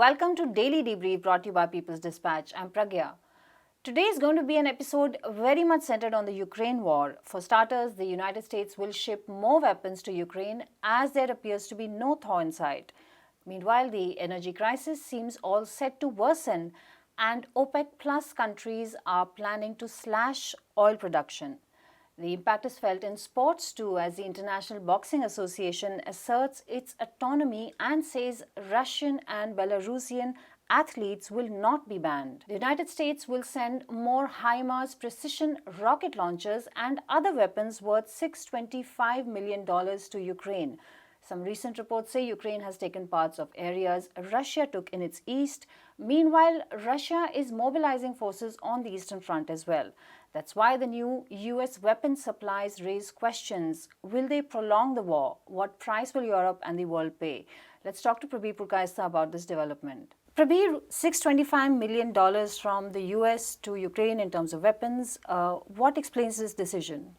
welcome to Daily Debrief brought to you by People's Dispatch. I'm Pragya. Today is going to be an episode very much centered on the Ukraine war. For starters, the United States will ship more weapons to Ukraine as there appears to be no thaw in sight. Meanwhile, the energy crisis seems all set to worsen and OPEC plus countries are planning to slash oil production. The impact is felt in sports too, as the International Boxing Association asserts its autonomy and says Russian and Belarusian athletes will not be banned. The United States will send more HIMARS precision rocket launchers and other weapons worth $625 million to Ukraine. Some recent reports say Ukraine has taken parts of areas Russia took in its east. Meanwhile, Russia is mobilizing forces on the Eastern Front as well. That's why the new US weapon supplies raise questions. Will they prolong the war? What price will Europe and the world pay? Let's talk to Prabir Purkaista about this development. Prabir, $625 million from the US to Ukraine in terms of weapons. What explains this decision?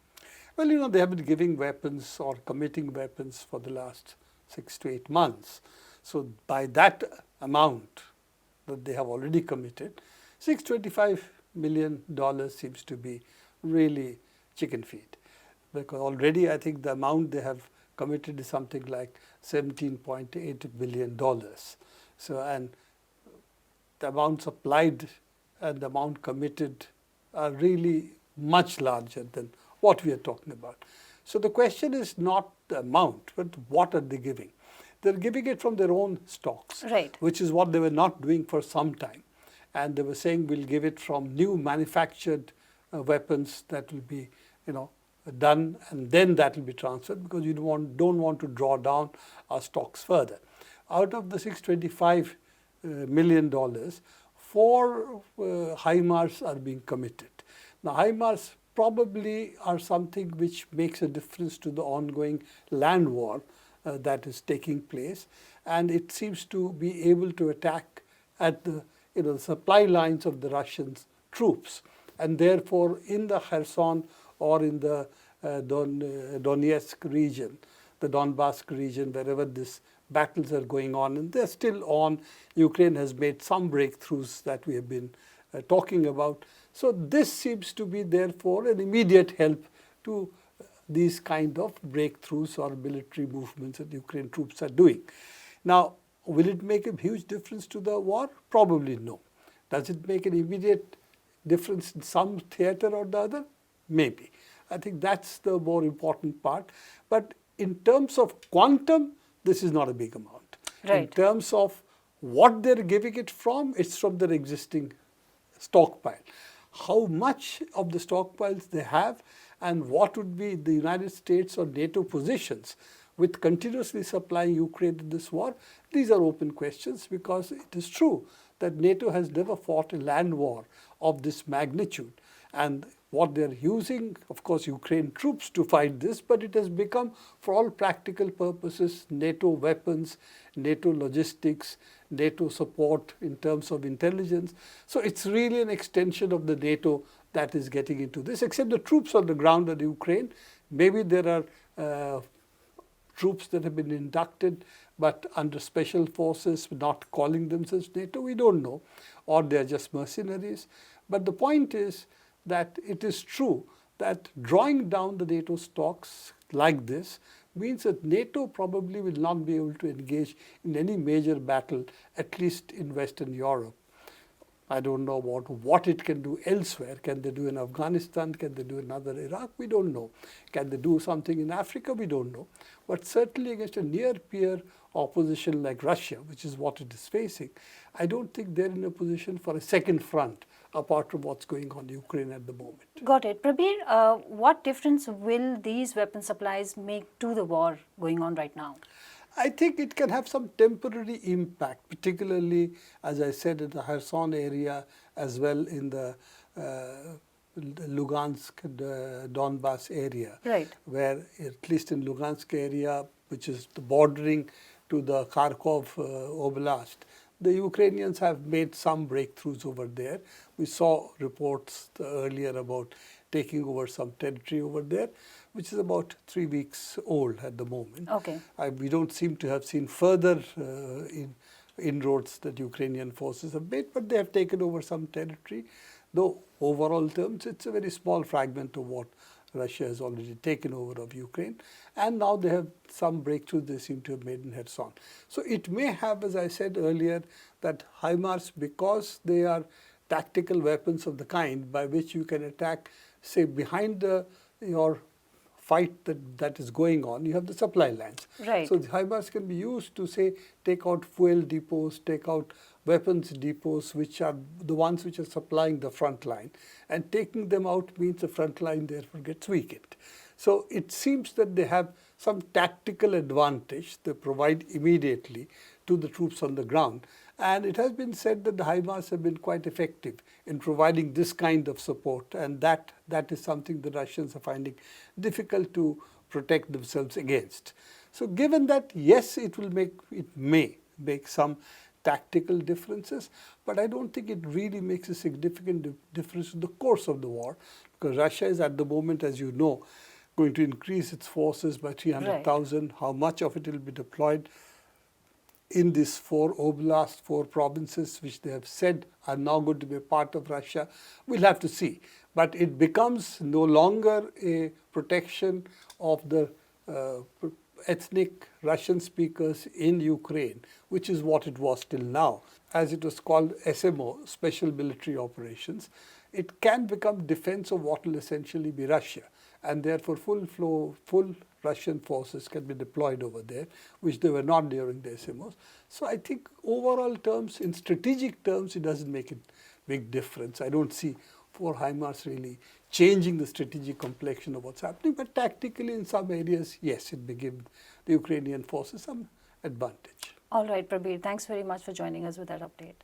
Well, they have been giving weapons or committing weapons for the last 6 to 8 months. So by that amount that they have already committed, $625 million seems to be really chicken feed. Because already I think the amount they have committed is something like $17.8 billion. So, and the amount supplied and the amount committed are really much larger than what we are talking about. So the question is not the amount, but what are they giving? They're giving it from their own stocks, right, which is what they were not doing for some time. And they were saying we'll give it from new manufactured weapons that will be, done, and then that will be transferred, because you don't want to draw down our stocks further. Out of the $625 million, 4 HIMARS are being committed. Now, HIMARS probably are something which makes a difference to the ongoing land war that is taking place, and it seems to be able to attack at the supply lines of the Russian troops, and therefore in the Kherson or in the Donetsk region, the Donbass region, wherever these battles are going on, and they're still on. Ukraine has made some breakthroughs that we have been talking about. So this seems to be therefore an immediate help to these kind of breakthroughs or military movements that Ukraine troops are doing. Now, will it make a huge difference to the war? Probably no. Does it make an immediate difference in some theater or the other? Maybe. I think that's the more important part. But in terms of quantum, this is not a big amount. Right. In terms of what they're giving it from, it's from their existing stockpile. How much of the stockpiles they have and what would be the United States or NATO positions with continuously supplying Ukraine in this war, these are open questions, because it is true that NATO has never fought a land war of this magnitude. And what they're using, of course, Ukraine troops to fight this, but it has become, for all practical purposes, NATO weapons, NATO logistics, NATO support in terms of intelligence. So it's really an extension of the NATO that is getting into this, except the troops on the ground in Ukraine. Maybe there are troops that have been inducted but under special forces, not calling themselves NATO, we don't know, or they're just mercenaries. But the point is that it is true that drawing down the NATO stocks like this means that NATO probably will not be able to engage in any major battle, at least in Western Europe. I don't know what it can do elsewhere. Can they do in Afghanistan? Can they do in other Iraq? We don't know. Can they do something in Africa? We don't know. But certainly against a near-peer opposition like Russia, which is what it is facing, I don't think they're in a position for a second front apart from what's going on in Ukraine at the moment. Got it. Prabir, what difference will these weapon supplies make to the war going on right now? I think it can have some temporary impact, particularly, as I said, in the Kherson area, as well in the Lugansk, the Donbass area, right, where at least in Lugansk area, which is the bordering to the Kharkov Oblast, the Ukrainians have made some breakthroughs over there. We saw reports earlier about taking over some territory over there, which is about 3 weeks old at the moment. Okay. We don't seem to have seen further inroads that Ukrainian forces have made, but they have taken over some territory. Though overall terms, it's a very small fragment of what Russia has already taken over of Ukraine. And now they have some breakthroughs they seem to have made in Kherson. So it may have, as I said earlier, that HIMARS, because they are tactical weapons of the kind by which you can attack, say, behind your fight that is going on, you have the supply lines. Right. So the HIMARS can be used to, say, take out fuel depots, take out weapons depots, which are the ones which are supplying the front line. And taking them out means the front line therefore gets weakened. So it seems that they have some tactical advantage they provide immediately to the troops on the ground. And it has been said that the HIMARS have been quite effective in providing this kind of support, and that is something the Russians are finding difficult to protect themselves against. So given that, yes, it may make some tactical differences, but I don't think it really makes a significant difference in the course of the war, because Russia is at the moment, as you know, going to increase its forces by 300,000. Right. How much of it will be deployed in these 4 oblasts, 4 provinces, which they have said are now going to be a part of Russia, we'll have to see. But it becomes no longer a protection of the ethnic Russian speakers in Ukraine, which is what it was till now. As it was called SMO, Special Military Operations, it can become defense of what will essentially be Russia. And therefore full Russian forces can be deployed over there, which they were not during the SMOs. So I think overall terms, in strategic terms, it doesn't make a big difference. I don't see 4 HIMARS really changing the strategic complexion of what's happening, but tactically in some areas, yes, it may give the Ukrainian forces some advantage. All right, Prabir, thanks very much for joining us with that update.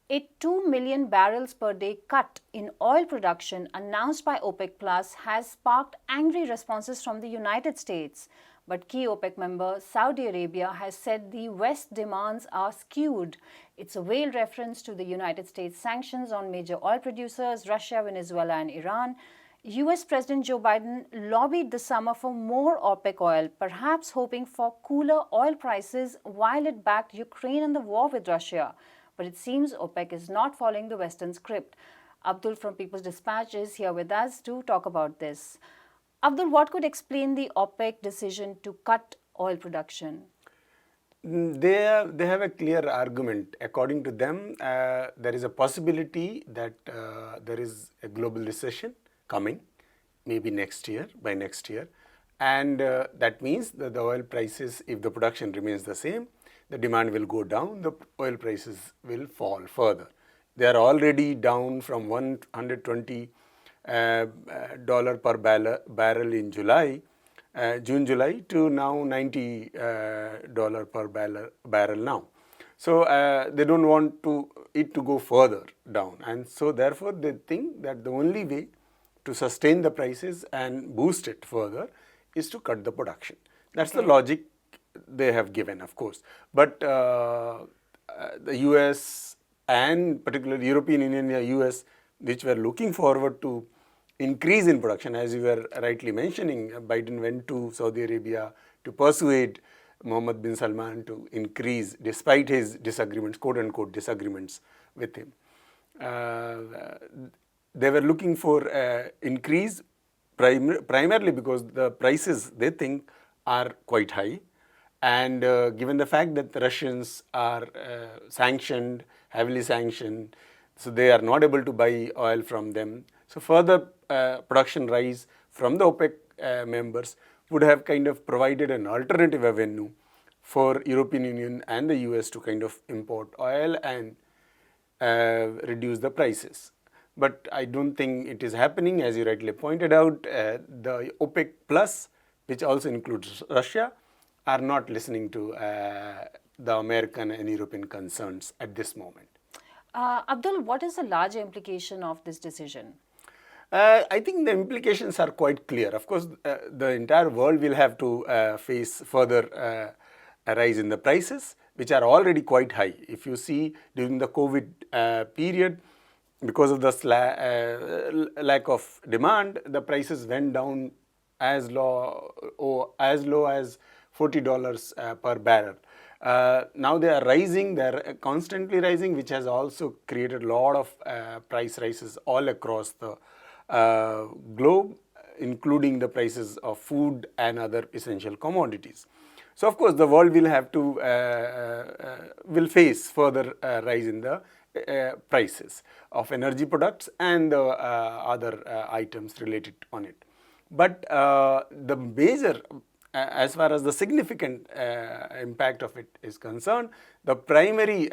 A 2 million barrels per day cut in oil production announced by OPEC Plus has sparked angry responses from the United States. But key OPEC member Saudi Arabia has said the West demands are skewed. It's a veiled reference to the United States sanctions on major oil producers, Russia, Venezuela and Iran. US President Joe Biden lobbied this summer for more OPEC oil, perhaps hoping for cooler oil prices while it backed Ukraine in the war with Russia. But it seems OPEC is not following the Western script. Abdul from People's Dispatch is here with us to talk about this. Abdul, what could explain the OPEC decision to cut oil production? They have a clear argument. According to them, there is a possibility that there is a global recession coming, maybe by next year. And that means that the oil prices, if the production remains the same, the demand will go down, the oil prices will fall further. They are already down from $120 per barrel in June, July, to now $90 per barrel now. So they don't want it to go further down, and so therefore they think that the only way to sustain the prices and boost it further is to cut the production. That's the logic they have given, of course. But the US and particularly European Union and US, which were looking forward to increase in production, as you were rightly mentioning, Biden went to Saudi Arabia to persuade Mohammed bin Salman to increase, despite his disagreements, quote-unquote disagreements with him. They were looking for increase primarily because the prices, they think, are quite high. And given the fact that the Russians are sanctioned, heavily sanctioned, so they are not able to buy oil from them. So further production rise from the OPEC members would have kind of provided an alternative avenue for European Union and the US to kind of import oil and reduce the prices. But I don't think it is happening. As you rightly pointed out, the OPEC Plus, which also includes Russia, are not listening to the American and European concerns at this moment. Abdul, what is the larger implication of this decision? I think the implications are quite clear. Of course, the entire world will have to face further a rise in the prices, which are already quite high. If you see during the COVID period, because of the lack of demand, the prices went down as low as $40 per barrel. Now they are rising, they are constantly rising, which has also created a lot of price rises all across the globe, including the prices of food and other essential commodities. So of course the world will have to will face further rise in the prices of energy products and the other items related on it. But the major, as far as the significant impact of it is concerned, the primary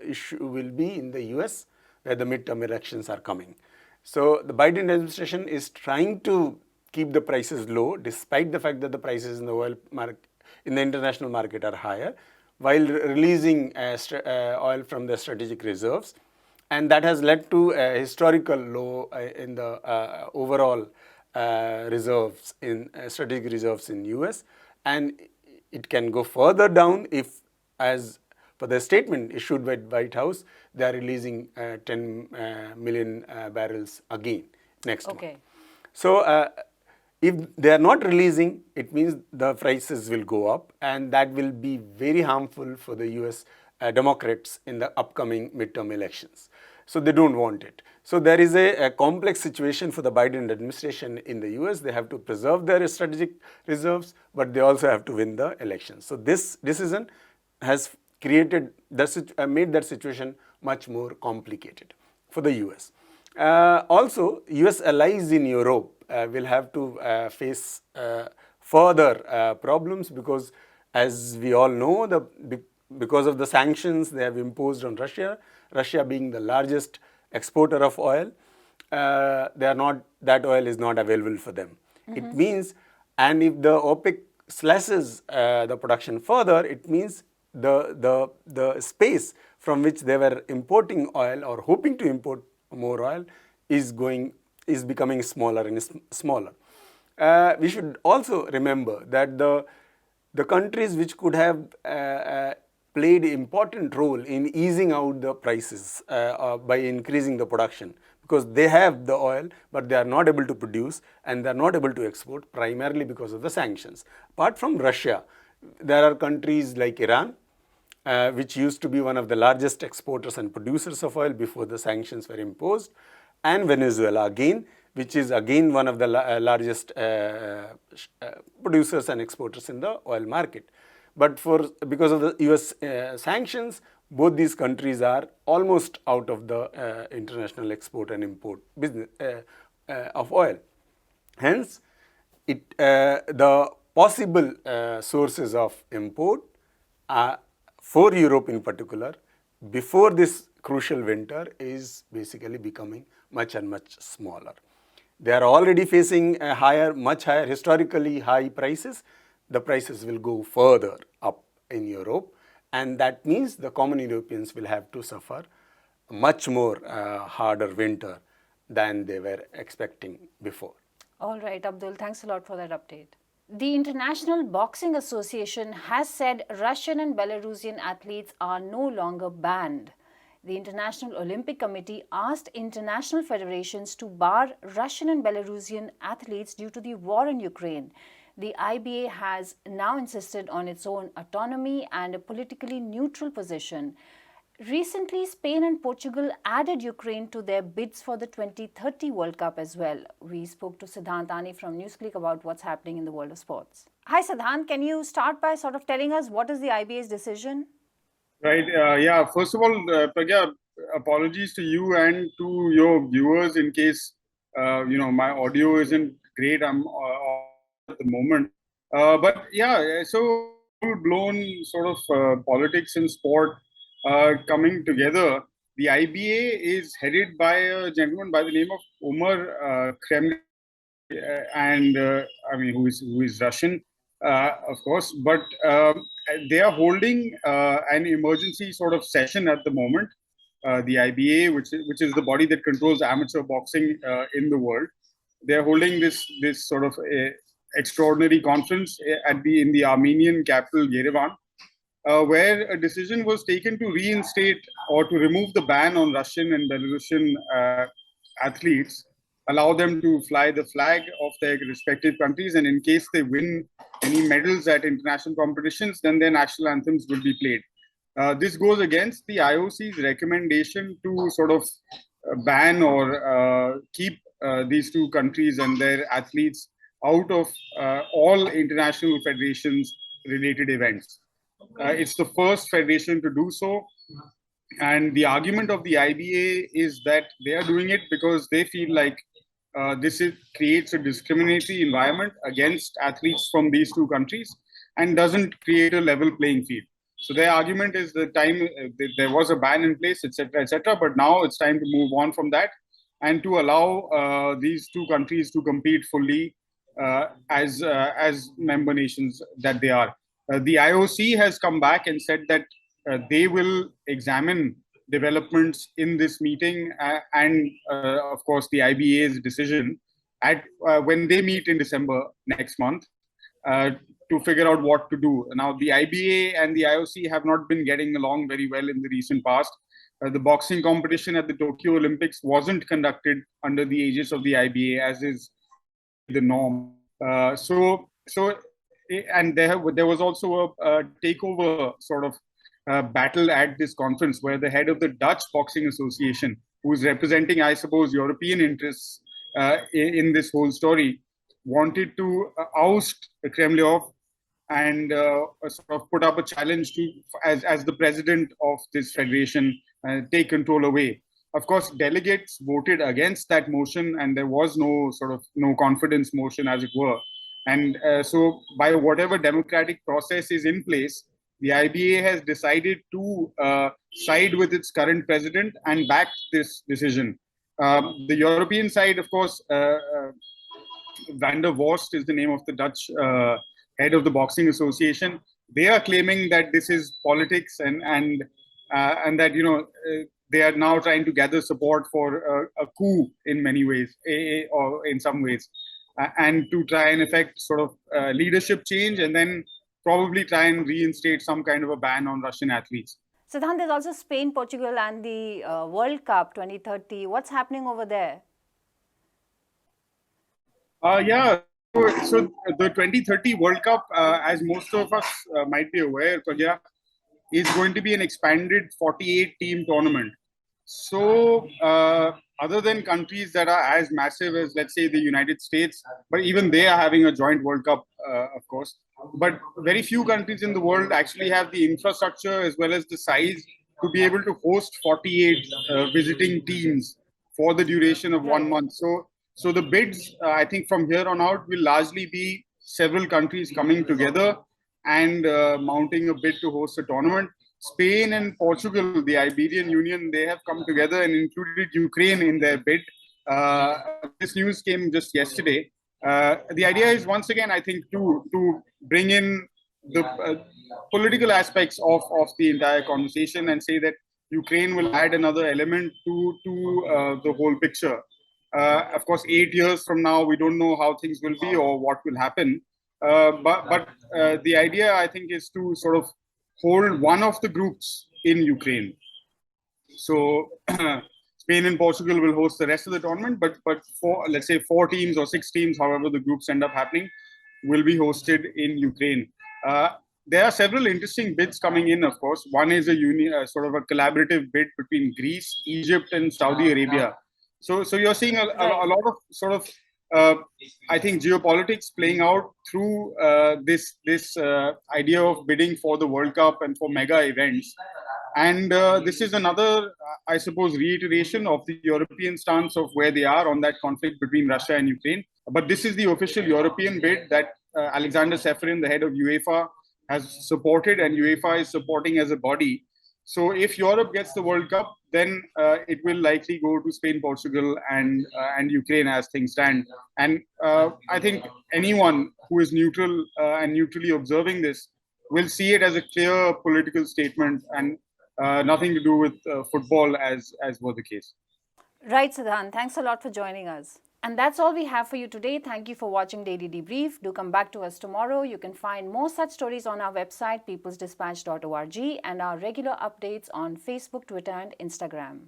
issue will be in the US, where the midterm elections are coming. So the Biden administration is trying to keep the prices low, despite the fact that the prices in the oil market, in the international market, are higher, while releasing oil from the strategic reserves, and that has led to a historical low in the overall reserves in strategic reserves in US, and it can go further down if, as per the statement issued by White House, they are releasing 10 million barrels again next month. So if they are not releasing, it means the prices will go up, and that will be very harmful for the US Democrats in the upcoming midterm elections. So they don't want it. So there is a complex situation for the Biden administration in the US. They have to preserve their strategic reserves, but they also have to win the elections. So this decision has created made that situation much more complicated for the US. Also, US allies in Europe will have to face further problems, because, as we all know, because of the sanctions they have imposed on Russia, Russia being the largest exporter of oil, that oil is not available for them. It means, and if the OPEC slashes the production further, it means the space from which they were importing oil or hoping to import more oil is becoming smaller and smaller. We should also remember that the countries which could have played an important role in easing out the prices by increasing the production, because they have the oil but they are not able to produce and they are not able to export, primarily because of the sanctions. Apart from Russia, there are countries like Iran, which used to be one of the largest exporters and producers of oil before the sanctions were imposed, and Venezuela again, which is again one of the largest producers and exporters in the oil market. But because of the US sanctions, both these countries are almost out of the international export and import business of oil. Hence, the possible sources of import for Europe in particular, before this crucial winter, is basically becoming much and much smaller. They are already facing much higher, historically high prices. The prices will go further up in Europe, and that means the common Europeans will have to suffer a much more harder winter than they were expecting before. All right, Abdul, thanks a lot for that update. The International Boxing Association has said Russian and Belarusian athletes are no longer banned. The International Olympic Committee asked international federations to bar Russian and Belarusian athletes due to the war in Ukraine. The IBA has now insisted on its own autonomy and a politically neutral position. Recently, Spain and Portugal added Ukraine to their bids for the 2030 World Cup as well. We spoke to Siddhant Ani from NewsClick about what's happening in the world of sports. Hi Siddhant, can you start by sort of telling us what is the IBA's decision? Right. Yeah. First of all, Pragya, apologies to you and to your viewers in case my audio isn't great. I'm at the moment, but yeah. So full-blown sort of politics and sport coming together. The IBA is headed by a gentleman by the name of Umar Kremlin, and I mean who is Russian, of course, but they are holding an emergency sort of session at the moment. The IBA, which is the body that controls amateur boxing in the world, they are holding this sort of extraordinary conference in the Armenian capital Yerevan, where a decision was taken to reinstate or to remove the ban on Russian and Belarusian athletes allow them to fly the flag of their respective countries, and in case they win any medals at international competitions, then their national anthems will be played. This goes against the IOC's recommendation to sort of ban or keep these two countries and their athletes out of all international federations related events. It's the first federation to do so. And the argument of the IBA is that they are doing it because they feel like creates a discriminatory environment against athletes from these two countries and doesn't create a level playing field. So their argument is the time there was a ban in place, etc., but now it's time to move on from that and to allow these two countries to compete fully as member nations that they are. The IOC has come back and said that they will examine developments in this meeting and of course the IBA's decision at when they meet in December next month to figure out what to do. Now the IBA and the IOC have not been getting along very well in the recent past. The boxing competition at the Tokyo Olympics wasn't conducted under the aegis of the IBA, as is the norm. And there was also a takeover sort of battle at this conference where the head of the Dutch Boxing Association, who is representing, I suppose, European interests in this whole story, wanted to oust Kremlov and sort of put up a challenge to, as the president of this federation, take control away. Of course, delegates voted against that motion, and there was no confidence motion, as it were. And so, by whatever democratic process is in place, the IBA has decided to side with its current president and back this decision. The European side, of course, Van der Vorst is the name of the Dutch head of the Boxing Association. They are claiming that this is politics and that they are now trying to gather support for a coup in many ways, or in some ways, and to try and effect sort of leadership change and then probably try and reinstate some kind of a ban on Russian athletes. Siddhant, there's also Spain, Portugal and the World Cup 2030. What's happening over there? Yeah, so the 2030 World Cup, as most of us might be aware, Pragya, is going to be an expanded 48-team tournament. So other than countries that are as massive as, let's say, the United States, but even they are having a joint World Cup, of course. But very few countries in the world actually have the infrastructure as well as the size to be able to host 48 visiting teams for the duration of 1 month. So the bids, I think from here on out, will largely be several countries coming together and mounting a bid to host a tournament. Spain and Portugal, the Iberian Union, they have come together and included Ukraine in their bid. This news came just yesterday. The idea is, once again, I think, to bring in the political aspects of the entire conversation and say that Ukraine will add another element to the whole picture. Of course, 8 years from now, we don't know how things will be or what will happen. But the idea, I think, is to sort of hold one of the groups in Ukraine. So Spain and Portugal will host the rest of the tournament, but for, let's say, 4 teams or 6 teams, however the groups end up happening, will be hosted in Ukraine. There are several interesting bids coming in, of course. One is a sort of a collaborative bid between Greece, Egypt, and Saudi Arabia. So you're seeing a lot of sort of I think geopolitics playing out through this idea of bidding for the World Cup and for mega events. And this is another, I suppose, reiteration of the European stance of where they are on that conflict between Russia and Ukraine. But this is the official European bid that Alexander Seferin, the head of UEFA, has supported, and UEFA is supporting as a body. So if Europe gets the World Cup, then it will likely go to Spain, Portugal, and Ukraine as things stand. And I think anyone who is neutral and neutrally observing this will see it as a clear political statement and nothing to do with football, as was the case. Right, Siddhant. Thanks a lot for joining us. And that's all we have for you today. Thank you for watching Daily Debrief. Do come back to us tomorrow. You can find more such stories on our website, peoplesdispatch.org, and our regular updates on Facebook, Twitter, and Instagram.